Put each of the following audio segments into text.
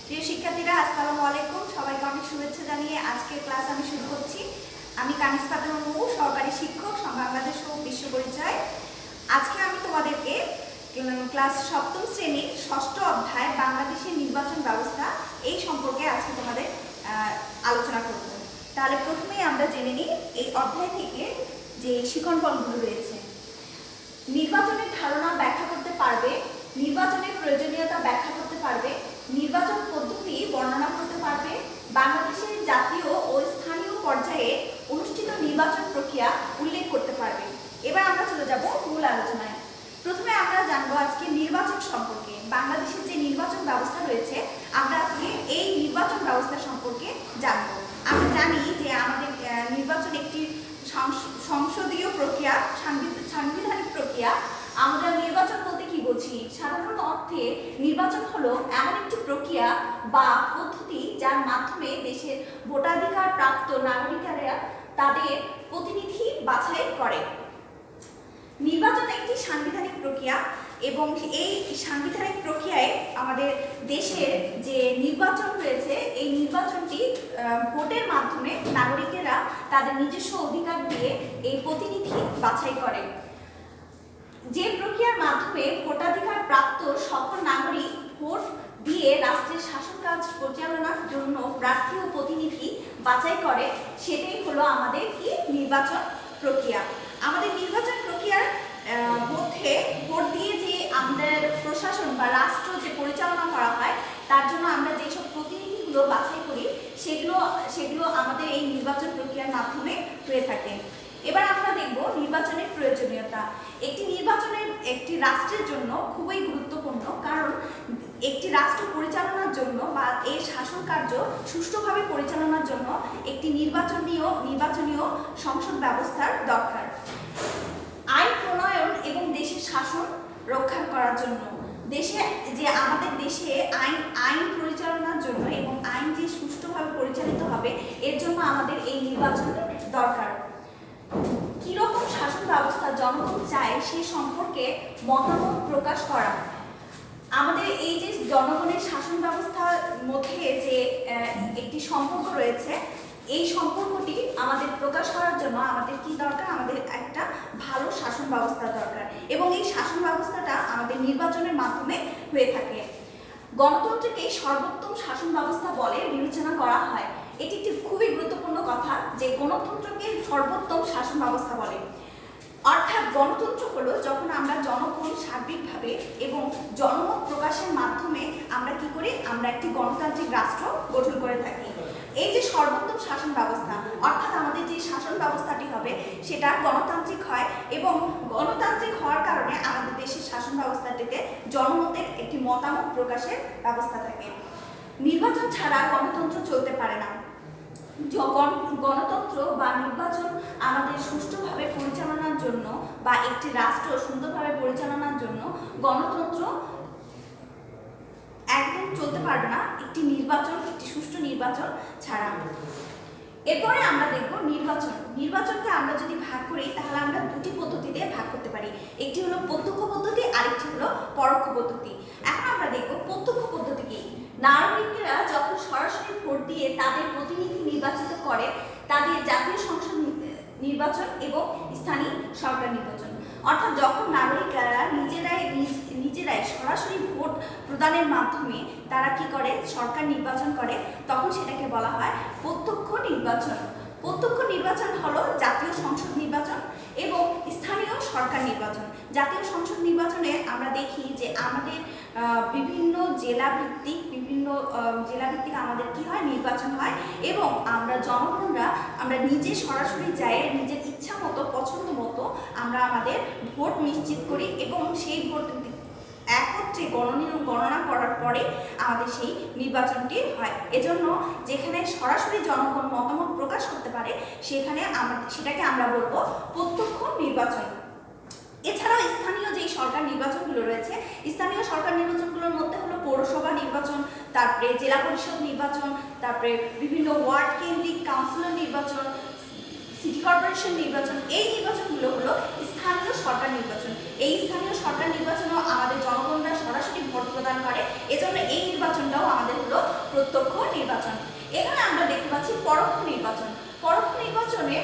প্রিয় শিক্ষার্থীরা, আসসালামু আলাইকুম। সবাইকে অনেক শুভেচ্ছা জানিয়ে আজকের ক্লাস আমি শুরু করছি। আমি কানিজ ফাতেমা মৌ, সহকারী শিক্ষক, বাংলাদেশ ও বিশ্ব পরিচয়। আজকে আমি তোমাদেরকে ক্লাস সপ্তম শ্রেণীর ষষ্ঠ অধ্যায় বাংলাদেশের নির্বাচন ব্যবস্থা এই সম্পর্কে আজকে তোমাদের আলোচনা করব। তাহলে প্রথমেই আমরা জেনে নিই এই অধ্যায় থেকে যে শিক্ষণফলগুলো রয়েছে। নির্বাচনের ধারণা ব্যাখ্যা করতে পারবে, নির্বাচনের প্রয়োজনীয়তা ব্যাখ্যা করতে পারবে, নির্বাচন পদ্ধতি বর্ণনা করতে পারবে, বাংলাদেশের জাতীয় ও স্থানীয় পর্যায়ে অনুষ্ঠিত নির্বাচন প্রক্রিয়া উল্লেখ করতে পারবে। এবার আমরা চলে যাব মূল আলোচনায়। প্রথমে আমরা জানবো আজকে নির্বাচন সম্পর্কে। বাংলাদেশের যে নির্বাচন ব্যবস্থা রয়েছে, আমরা আজকে এই নির্বাচন ব্যবস্থা সম্পর্কে জানবো। আমরা জানি যে আমাদের নির্বাচন একটি সংসদীয় প্রক্রিয়া, সাংবিধানিক প্রক্রিয়া। আমরা নির্বাচন বলতে কি বুঝি? সাধারণ অর্থে নির্বাচন হলো এমন একটি প্রক্রিয়া বা পদ্ধতি যার মাধ্যমে দেশের ভোটাধিকার প্রাপ্ত নাগরিকেরা তাদের প্রতিনিধি বাছাই করে। নির্বাচন একটি সাংবিধানিক প্রক্রিয়া এবং এই সাংবিধানিক প্রক্রিয়ায় আমাদের দেশের যে নির্বাচন রয়েছে, এই নির্বাচনটি ভোটের মাধ্যমে নাগরিকেরা তাদের নিজস্ব অধিকার দিয়ে এই প্রতিনিধি বাছাই করে। যে প্রক্রিয়ার মাধ্যমে ভোটাধিকার প্রাপ্ত সকল নাগরিক ভোট দিয়ে রাষ্ট্রের শাসন কাজ পরিচালনার জন্য প্রার্থী ও প্রতিনিধি বাছাই করে, সেটাই হলো আমাদের কি নির্বাচন প্রক্রিয়া। আমাদের নির্বাচন প্রক্রিয়ার মধ্যে ভোট দিয়ে যে আমাদের প্রশাসন বা রাষ্ট্র যে পরিচালনা করা হয়, তার জন্য আমরা যেসব প্রতিনিধিগুলো বাছাই করি সেগুলো আমাদের এই নির্বাচন প্রক্রিয়ার মাধ্যমে হয়ে থাকে। এবার আমরা দেখব নির্বাচনের প্রয়োজনীয়তা। একটি রাষ্ট্রের জন্য খুবই গুরুত্বপূর্ণ, কারণ একটি রাষ্ট্র পরিচালনার জন্য বা এর শাসন কার্য সুষ্ঠুভাবে পরিচালনার জন্য একটি নির্বাচনীয় সংসদ ব্যবস্থার দরকার। আইন প্রণয়ন এবং দেশের শাসন রক্ষা করার জন্য, আমাদের দেশে আইন পরিচালনার জন্য এবং আইন যে সুষ্ঠুভাবে পরিচালিত হবে, এর জন্য আমাদের এই নির্বাচনের দরকার। কিরকম শাসন ব্যবস্থা জনগণ চায় সে সম্পর্কে মতামত প্রকাশ করা। আমাদের এই যে জনগণের শাসন ব্যবস্থার মধ্যে যে একটি সম্পর্ক রয়েছে, এই সম্পর্কটি আমাদের প্রকাশ করার জন্য আমাদের কি দরকার? আমাদের একটা ভালো শাসন ব্যবস্থা দরকার, এবং এই শাসন ব্যবস্থাটা আমাদের নির্বাচনের মাধ্যমে হয়ে থাকে। গণতন্ত্রকে সর্বোত্তম শাসন ব্যবস্থা বলে বিবেচনা করা হয়। এটি একটি খুবই গুরুত্বপূর্ণ কথা যে গণতন্ত্রকে সর্বোত্তম শাসন ব্যবস্থা বলে। অর্থাৎ গণতন্ত্র হলো যখন আমরা জনগণ সার্বিকভাবে এবং জনমত প্রকাশের মাধ্যমে আমরা কি করি? আমরা একটি গণতান্ত্রিক রাষ্ট্র গঠন করে থাকি। এই যে সর্বোত্তম শাসন ব্যবস্থা, অর্থাৎ আমাদের যে শাসন ব্যবস্থাটি হবে সেটা গণতান্ত্রিক হয়, এবং গণতান্ত্রিক হওয়ার কারণে আমাদের দেশের শাসন ব্যবস্থাটিতে জনমতের একটি মতামত প্রকাশের ব্যবস্থা থাকে। নির্বাচন ছাড়া গণতন্ত্র চলতে পারে না। গণতন্ত্র বা নির্বাচন আমাদের সুষ্ঠুভাবে পরিচালনার জন্য বা একটি রাষ্ট্র সুন্দরভাবে পরিচালনার জন্য গণতন্ত্র একদম চলতে পারবে না একটি সুষ্ঠু নির্বাচন ছাড়া। এরপরে আমরা দেখব নির্বাচনকে আমরা যদি ভাগ করি, তাহলে আমরা দুটি পদ্ধতিতে ভাগ করতে পারি। একটি হলো প্রত্যক্ষ পদ্ধতি, আরেকটি হলো পরোক্ষ পদ্ধতি। এখন আমরা দেখব প্রত্যক্ষ পদ্ধতি কি। নাগরিকেরা যখন সরাসরি ভোট দিয়ে তাদের প্রতিনিধি নির্বাচিত করে, তাদের জাতীয় সংসদ নির্বাচন এবং স্থানীয় সরকার নির্বাচন। অর্থাৎ যখন নাগরিকরা নিজেরাই সরাসরি ভোট প্রদানের মাধ্যমে তারা কি করে? সরকার নির্বাচন করে, তখন সেটাকে বলা হয় প্রত্যক্ষ নির্বাচন। প্রত্যক্ষ নির্বাচন হলো জাতীয় সংসদ নির্বাচন এবং স্থানীয় সরকার নির্বাচন। জাতীয় সংসদ নির্বাচনে আমরা দেখি যে আমাদের বিভিন্ন জেলাভিত্তিক আমাদের কি হয়? নির্বাচন হয়, এবং আমরা জনগণরা নিজে সরাসরি যাই নিজের ইচ্ছা মতো পছন্দ মতো আমরা আমাদের ভোট নিশ্চিত করি, এবং সেই ভোট একত্রে গণনা করার পরে আমাদের সেই নির্বাচনটি হয়। এজন্য যেখানে সরাসরি জনগণ মতামত প্রকাশ করতে পারে সেটাকে আমরা বলবো প্রত্যক্ষ নির্বাচন। এছাড়াও স্থানীয় যে সরকার নির্বাচনগুলো রয়েছে, স্থানীয় সরকার নির্বাচনগুলোর মধ্যে হলো পৌরসভা নির্বাচন, তারপরে জেলা পরিষদ নির্বাচন, তারপরে বিভিন্ন ওয়ার্ড কেন্দ্রিক কাউন্সিলর নির্বাচন, সিটি কর্পোরেশন নির্বাচন। এই নির্বাচনগুলো হলো স্থানীয় সরকার নির্বাচন। এই স্থানীয় সরকার নির্বাচনও আমাদের জনগণরা সরাসরি ভোট প্রদান করে, এজন্য এই নির্বাচনটাও আমাদের হলো নির্বাচন। এখানে আমরা দেখতে পাচ্ছি পরোক্ষ নির্বাচন। পরোক্ষ নির্বাচনে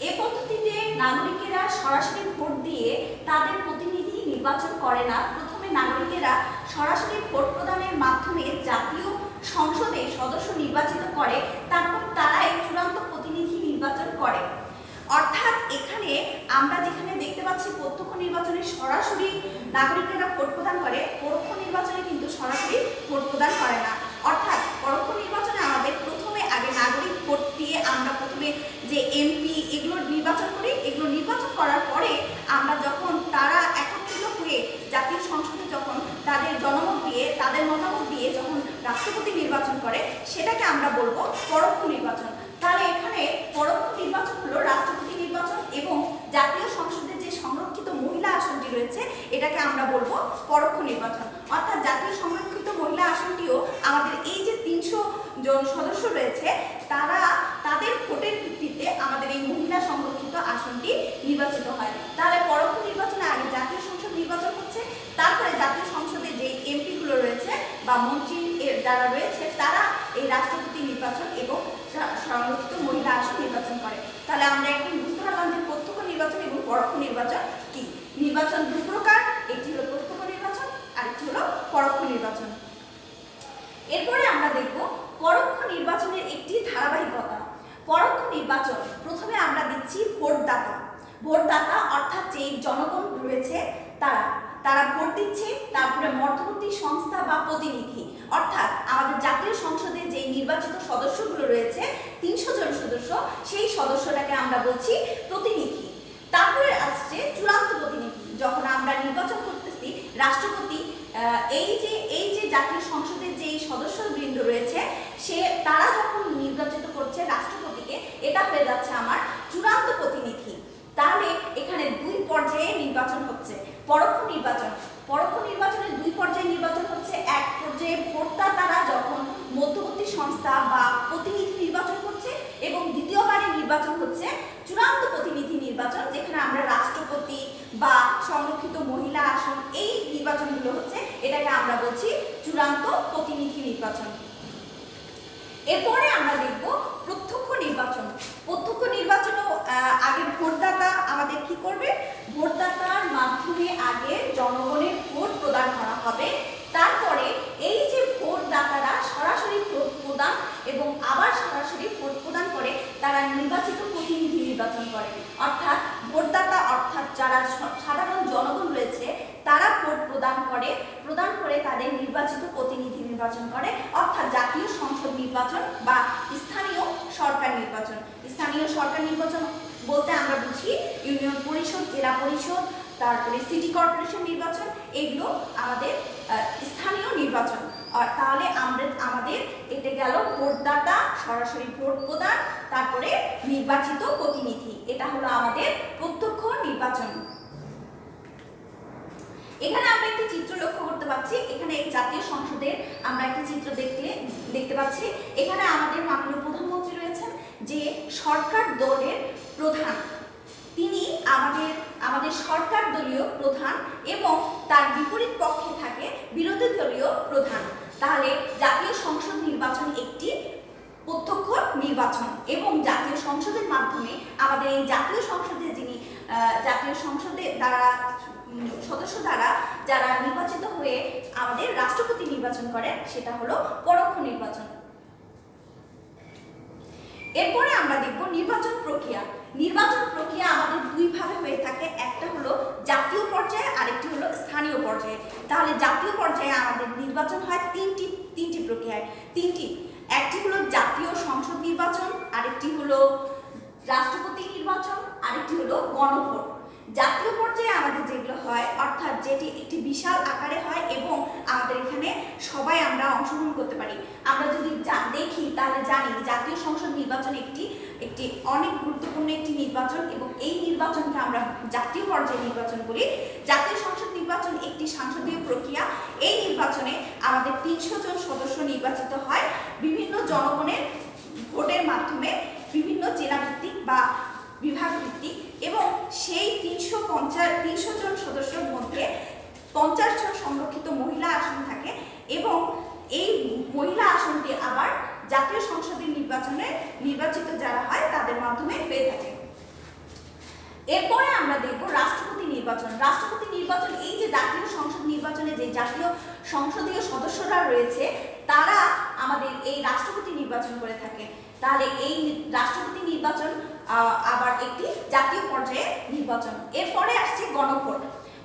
এ পদ্ধতিতে নাগরিকেরা সরাসরি ভোট দিয়ে তাদের প্রতিনিধি নির্বাচন করে না। প্রথমে নাগরিকেরা সরাসরি ভোট প্রদানের মাধ্যমে জাতীয় সংসদে সদস্য নির্বাচিত করে, তারপর তারাই চূড়ান্ত প্রতিনিধি নির্বাচন করে। অর্থাৎ এখানে আমরা যেখানে দেখতে পাচ্ছি প্রত্যক্ষ নির্বাচনে সরাসরি নাগরিকেরা ভোট প্রদান করে, পরোক্ষ নির্বাচনে কিন্তু সরাসরি ভোট প্রদান করে না। অর্থাৎ পরোক্ষ নির্বাচনে আমাদের প্রথমে আগে নাগরিক ভোট দিয়ে আমরা প্রথমে যে এমপি এগুলো নির্বাচন করি, এগুলো নির্বাচন করার পরে আমরা যখন তারা একত্রিত হয়ে জাতীয় সংসদে যখন তাদের জনমত দিয়ে তাদের মতামত দিয়ে যখন রাষ্ট্রপতি নির্বাচন করে, সেটাকে আমরা বলবো পরোক্ষ নির্বাচন। তাহলে এখানে পরোক্ষ নির্বাচন হলো রাষ্ট্রপতি নির্বাচন এবং জাতীয় সংসদে যে সংরক্ষিত মহিলা আসনটি রয়েছে এটাকে আমরা বলবো পরোক্ষ নির্বাচন। অর্থাৎ জাতীয় সংরক্ষিত মহিলা আসনটিও আমাদের এই যে 300 জন সদস্য রয়েছে তারা তাদের ভোটের ভিত্তিতে আমাদের এই মহিলা সংরক্ষিত আসনটি নির্বাচিত হয়। তাহলে পরোক্ষ নির্বাচনে আগে জাতীয় সংসদ নির্বাচন হচ্ছে, তারপরে জাতীয় সংসদে যে এমপি গুলো রয়েছে বা মন্ত্রী যারা রয়েছে তারা এই রাষ্ট্রপতি নির্বাচন এবং সংরক্ষিত মহিলা আসন নির্বাচন করে। তাহলে আমরা এখন বুঝতে পারলাম যে প্রত্যক্ষ নির্বাচন এবং পরোক্ষ নির্বাচন কি। নির্বাচন দুই প্রকার, একটি হলো প্রত্যক্ষ নির্বাচন, আরেকটি হলো পরোক্ষ নির্বাচন। এরপরে আমরা দেখব পরোক্ষ নির্বাচনের একটি ধারাবাহিকতা। পরোক্ষ নির্বাচন প্রথমে আমরা দিচ্ছি ভোটদাতা। ভোটদাতা অর্থাৎ যে জনগণ রয়েছে তারা ভোট দিচ্ছে, তারপরে মধ্যবর্তী সংস্থা বা প্রতিনিধি অর্থাৎ আমাদের জাতীয় সংসদে যে নির্বাচিত সদস্যগুলো রয়েছে 300 জন সদস্য, সেই সদস্যটাকে আমরা বলছি প্রতিনিধি। তারপরে আসছে চূড়ান্ত প্রতিনিধি। যখন আমরা নির্বাচন করতেছি রাষ্ট্রপতি, এই যে জাতীয় সংসদের যে সদস্যবৃন্দ রয়েছে তারা যখন নির্বাচিত করছে রাষ্ট্রপতিকে, এটা হয়ে যাচ্ছে আমার চূড়ান্ত প্রতিনিধি। তাহলে এখানে দুই পর্যায়ে নির্বাচন হচ্ছে। পরোক্ষ নির্বাচনে দুই পর্যায়ে নির্বাচন হচ্ছে। এক পর্যায়ে ভোটদাতারা যখন মধ্যবর্তী সংস্থা বা প্রতিনিধি নির্বাচন করছে এবং দ্বিতীয়বারে নির্বাচন হচ্ছে চূড়ান্ত প্রতিনিধি নির্বাচন, যেখানে আমরা রাষ্ট্রপতি বা সংরক্ষিত মহিলা আসন এই নির্বাচনগুলো হচ্ছে, এটাকে আমরা বলছি চূড়ান্ত প্রতিনিধি নির্বাচন। এরপরে আমরা দেখব প্রত্যক্ষ নির্বাচন। প্রত্যক্ষ নির্বাচনও আগে ভোটদাতা আমাদের কি করবে, ভোটদাতার মাধ্যমে আগে জনগণের ভোট প্রদান করা হবে। তারপরে এই যে ভোটদাতারা সরাসরি ভোট প্রদান এবং আবার সরাসরি ভোট প্রদান করে তারা নির্বাচিত প্রতিনিধি নির্বাচন করে। অর্থাৎ ভোটদাতা অর্থাৎ যারা সাধারণ জনগণ রয়েছে তারা ভোট প্রদান করে তাদের নির্বাচিত প্রতিনিধি নির্বাচন করে। অর্থাৎ জাতীয় সংসদ নির্বাচন বা স্থানীয় সরকার নির্বাচন। স্থানীয় সরকার নির্বাচন বলতে আমরা বুঝি ইউনিয়ন পরিষদ, জেলা পরিষদ, তারপরে সিটি কর্পোরেশন নির্বাচন, এগুলো আমাদের স্থানীয় নির্বাচন। তাহলে আমাদের এটা গেল ভোটদাতা, সরাসরি ভোট প্রদান, তারপরে নির্বাচিত প্রতিনিধি, এটা হলো আমাদের প্রত্যক্ষ নির্বাচন। এখানে আমরা একটি চিত্র লক্ষ্য করতে পাচ্ছি। এখানে এই জাতীয় সংসদের আমরা একটি চিত্র দেখতে পাচ্ছি। এখানে আমাদের মাননীয় প্রধানমন্ত্রী রয়েছেন, যে সরকার দলের প্রধান, তিনি আমাদের সরকার দলীয় প্রধান এবং তার বিপরীত পক্ষে থাকে বিরোধী দলীয় প্রধান। তাহলে জাতীয় সংসদ নির্বাচন একটি প্রত্যক্ষ নির্বাচন এবং জাতীয় সংসদের মাধ্যমে আমাদের এই জাতীয় সংসদে দ্বারা সদস্য দ্বারা যারা নির্বাচিত হয়ে আমাদের রাষ্ট্রপতি নির্বাচন করেন, সেটা হলো পরোক্ষ নির্বাচন। এরপরে আমরা দেখব নির্বাচন প্রক্রিয়া। নির্বাচন প্রক্রিয়া আমাদের দুই ভাবে হয়ে থাকে, একটা হলো জাতীয় পর্যায়ে, আরেকটি হলো স্থানীয় পর্যায়ে। তাহলে জাতীয় পর্যায়ে আমাদের নির্বাচন হয় তিনটি প্রক্রিয়ায়। একটি হলো জাতীয় সংসদ নির্বাচন, আরেকটি হলো রাষ্ট্রপতি নির্বাচন, আরেকটি হলো গণভোট। জাতীয় পর্যায়ে আমাদের যেগুলো হয় অর্থাৎ যেটি একটি বিশাল আকারে হয় এবং আমাদের এখানে সবাই আমরা অংশগ্রহণ করতে পারি। আমরা যদি দেখি তাহলে জানি জাতীয় সংসদ নির্বাচন একটি অনেক গুরুত্বপূর্ণ একটি নির্বাচন এবং এই নির্বাচনকে আমরা জাতীয় পর্যায়ে নির্বাচন বলি। জাতীয় সংসদ নির্বাচন একটি সংসদীয় প্রক্রিয়া। এই নির্বাচনে আমাদের 300 জন সদস্য নির্বাচিত হয় বিভিন্ন জনগণের ভোটের মাধ্যমে, বিভিন্ন জেলা ভিত্তিক বা বিভাগ ভিত্তিক, এবং সেই 300 জন সদস্যের মধ্যে 50 জন সংরক্ষিত মহিলা আসন থাকে এবং এই মহিলা আসনটি আবার জাতীয় সংসদের নির্বাচনে নির্বাচিত যারা হয় তাদের মাধ্যমে হয়ে থাকে। এরপরে আমরা দেখব রাষ্ট্রপতি নির্বাচন। রাষ্ট্রপতি নির্বাচন এই যে জাতীয় সংসদ নির্বাচনে যে জাতীয় সংসদীয় সদস্যরা রয়েছে তারা আমাদের এই রাষ্ট্রপতি নির্বাচন করে থাকে। তাহলে এই রাষ্ট্রপতি নির্বাচন আবার একটি জাতীয় পর্যায়ে নির্বাচন। এরপরে আসছে গণভোট।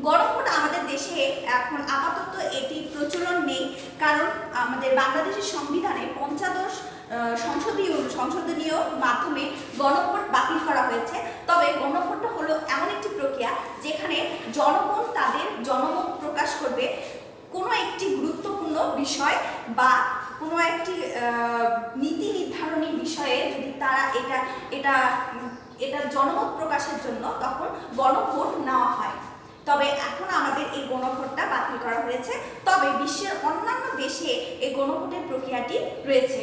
গণভোট আমাদের দেশে এখন আপাতত এটি প্রচলন নেই, কারণ আমাদের বাংলাদেশের সংবিধানে পঞ্চদশ সংশোধনীয় মাধ্যমে গণভোট বাতিল করা হয়েছে। তবে গণভোটটা হলো এমন একটি প্রক্রিয়া যেখানে জনগণ তাদের জনমত প্রকাশ করবে কোনো একটি গুরুত্বপূর্ণ বিষয় বা কোনো একটি নীতি নির্ধারণী বিষয়ে। যদি তারা এটা জনমত প্রকাশের জন্য তখন গণভোট নেওয়া হয়। তবে এখন আমাদের এই গণভোটটা বাতিল করা হয়েছে, তবে বিশ্বের অন্যান্য দেশে এই গণভোটের প্রক্রিয়াটি রয়েছে।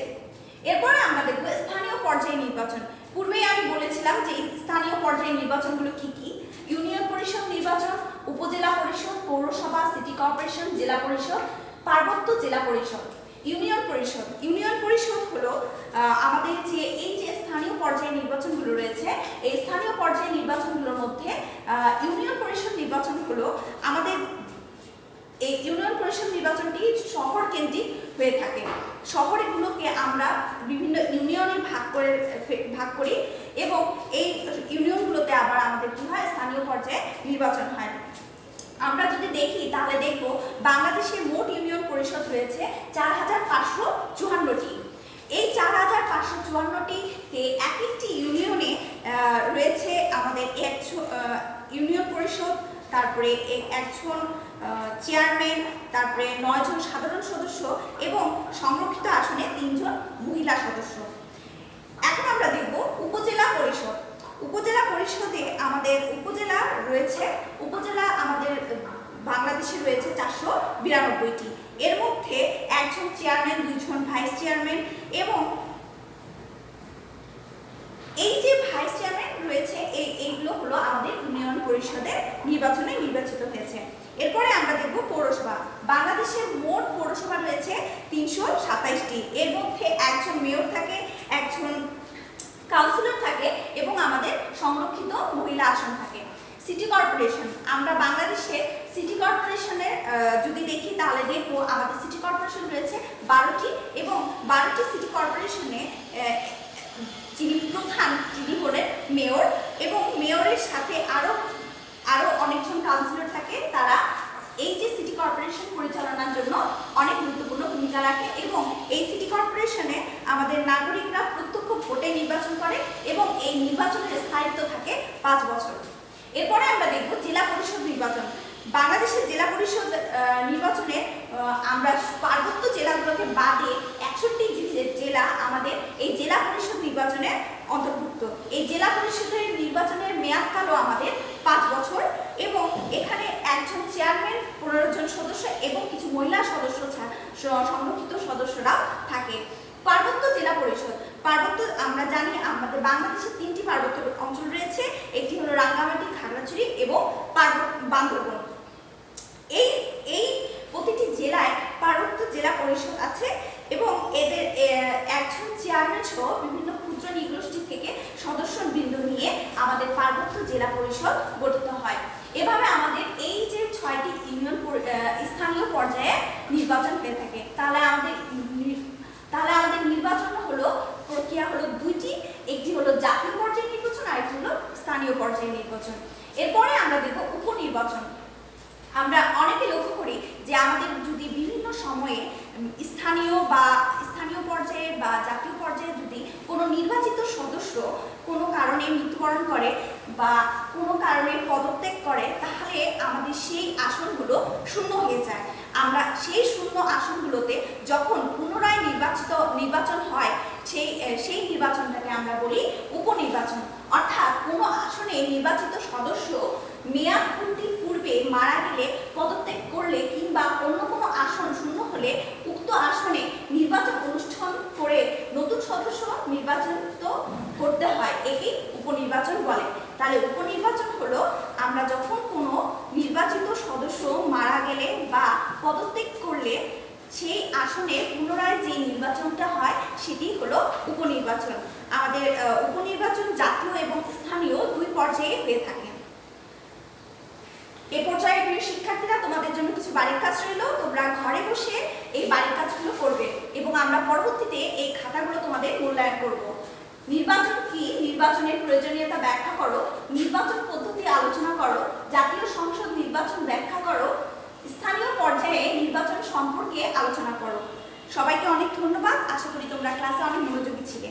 এরপরে আমরা দেখব স্থানীয় পর্যায়ে নির্বাচন। পূর্বেই আমি বলেছিলাম যে স্থানীয় পর্যায়ে নির্বাচনগুলো কি কি। ইউনিয়ন পরিষদ নির্বাচন, উপজেলা পরিষদ, পৌরসভা, সিটি কর্পোরেশন, জেলা পরিষদ, পার্বত্য জেলা পরিষদ। ইউনিয়ন পরিষদ হলো আমাদের যে এই যে স্থানীয় পর্যায়ে নির্বাচনগুলো রয়েছে, এই স্থানীয় পর্যায়ে নির্বাচনগুলোর মধ্যে ইউনিয়ন পরিষদ নির্বাচন হলো আমাদের এই ইউনিয়ন পরিষদ নির্বাচনটি শহর কেন্দ্রিক হয়ে থাকে। শহরগুলোকে আমরা বিভিন্ন ইউনিয়নে ভাগ করি এবং এই ইউনিয়নগুলোতে আবার আমাদের কি হয়, স্থানীয় পর্যায়ে নির্বাচন হয়। আমরা যদি দেখি তাহলে দেখব বাংলাদেশে মোট ইউনিয়ন পরিষদ রয়েছে 4554টি। এই 4554টিতে এক একটি ইউনিয়নে রয়েছে আমাদের ইউনিয়ন পরিষদ, তারপরে একজন চেয়ারম্যান, তারপরে 9 জন সাধারণ সদস্য এবং সংরক্ষিত আসনে 3 জন মহিলা সদস্য। এখন আমরা দেখব উপজেলা পরিষদ। উপজেলা পরিষদে আমাদের উপজেলা আমাদের বাংলাদেশে রয়েছে 492টি। এর মধ্যে একজন চেয়ারম্যান, 2 জন ভাইস চেয়ারম্যান এবং এই যে ভাইস চেয়ারম্যান রয়েছে এইগুলো হলো আমাদের ইউনিয়ন পরিষদের নির্বাচনে নির্বাচিত হয়েছে। এরপরে আমরা দেখব পৌরসভা। বাংলাদেশের মোট পৌরসভা রয়েছে 327টি। এর মধ্যে একজন মেয়র থাকে, একজন কাউন্সিলর থাকে এবং আমাদের সংরক্ষিত মহিলা আসন থাকে। সিটি কর্পোরেশন, আমরা বাংলাদেশে সিটি কর্পোরেশনের যদি দেখি তাহলে দেখবো আমাদের সিটি কর্পোরেশন রয়েছে 12টি এবং 12টি সিটি কর্পোরেশনে যিনি প্রধান তিনি হলেন মেয়র এবং মেয়রের সাথে আরো অনেকজন কাউন্সিলর থাকে। তারা এই যে সিটি কর্পোরেশন পরিচালনার জন্য অনেক গুরুত্বপূর্ণ ভূমিকা রাখে এবং এই সিটি কর্পোরেশনে আমাদের নাগরিকরা প্রত্যক্ষ ভোটে নির্বাচন করে এবং এই নির্বাচনের স্থায়িত্ব থাকে 5 বছর। এরপরে আমরা দেখব জেলা পরিষদ নির্বাচন। বাংলাদেশের জেলা পরিষদ নির্বাচনে আমরা পার্বত্য জেলাগুলোকে বাদে 61টি জেলা আমাদের এই জেলা পরিষদ নির্বাচনে অন্তর্ভুক্ত। এই জেলা পরিষদের নির্বাচনের মেয়াদকালও আমাদের 5 বছর এবং এখানে একজন চেয়ারম্যান, 15 জন সদস্য এবং কিছু মহিলা সদস্য সংরক্ষিত সদস্যরাও থাকে। পার্বত্য জেলা পরিষদ। আমরা জানি আমাদের বাংলাদেশে 3টি পার্বত্য অঞ্চল রয়েছে। একটি হলো রাঙ্গামাটি, খাগড়াছড়ি এবং বান্দরবন। এই প্রতিটি জেলায় পার্বত্য জেলা পরিষদ আছে এবং এদের একজন চেয়ারম্যান সহ বিভিন্ন ক্ষুদ্র নিগোষ্ঠী থেকে সদস্যবৃন্দ নিয়ে আমাদের পার্বত্য জেলা পরিষদ গঠিত হয়। এভাবে আমাদের এই যে 6টি ইউনিয়ন স্থানীয় পর্যায়ে নির্বাচন হয়ে থাকে। তাহলে আমাদের নির্বাচন হলো প্রক্রিয়া হলো 2টি, একটি হলো জাতীয় পর্যায়ে নির্বাচন আর একটি হলো স্থানীয় পর্যায়ে নির্বাচন। এরপরে আমরা দেখব উপনির্বাচন। আমরা অনেকে লক্ষ্য করি যে আমাদের যদি বিভিন্ন সময়ে স্থানীয় পর্যায়ে বা জাতীয় পর্যায়ে যদি কোনো নির্বাচিত সদস্য কোনো কারণে মৃত্যুবরণ করে বা কোনো কারণে পদত্যাগ করে তাহলে আমাদের সেই আসনগুলো শূন্য হয়ে যায়। আমরা সেই শূন্য আসনগুলোতে যখন পুনরায় নির্বাচন হয় সেই নির্বাচনটাকে আমরা বলি উপনির্বাচন। অর্থাৎ কোনো আসনে নির্বাচিত সদস্য মেয়াদ পূর্তির পূর্বে মারা গেলে, পদত্যাগ করলে কিংবা অন্য কোনো আসন শূন্য হলে উক্ত আসনে নির্বাচন অনুষ্ঠান করে নতুন সদস্য নির্বাচিত করতে হয়। একে উপনির্বাচন বলে। তাহলে উপনির্বাচন হলো আমরা যখন কোনো নির্বাচিত সদস্য মারা গেলে বা পদত্যাগ করলে সেই আসনে পুনরায় যে নির্বাচনটা হয় সেটি হলো উপনির্বাচন। আমাদের উপনির্বাচন জাতীয় এবং স্থানীয় দুই পর্যায়ে হয়ে থাকে। এই পর্যায়ে প্রিয় শিক্ষার্থীরা, তোমাদের জন্য কিছু বাড়ির কাজ রইল। তোমরা ঘরে বসে এই বাড়ির কাজগুলো করবে এবং আমরা পরবর্তীতে এই খাতাগুলো তোমাদের মূল্যায়ন করব। নির্বাচন কি, নির্বাচনের প্রয়োজনীয়তা ব্যাখ্যা করো, নির্বাচন পদ্ধতি আলোচনা করো, জাতীয় সংসদ নির্বাচন ব্যাখ্যা করো, স্থানীয় পর্যায়ে নির্বাচন সম্পর্কে আলোচনা করো। সবাইকে অনেক ধন্যবাদ। আশা করি তোমরা ক্লাসে অনেক মনোযোগী ছিলে।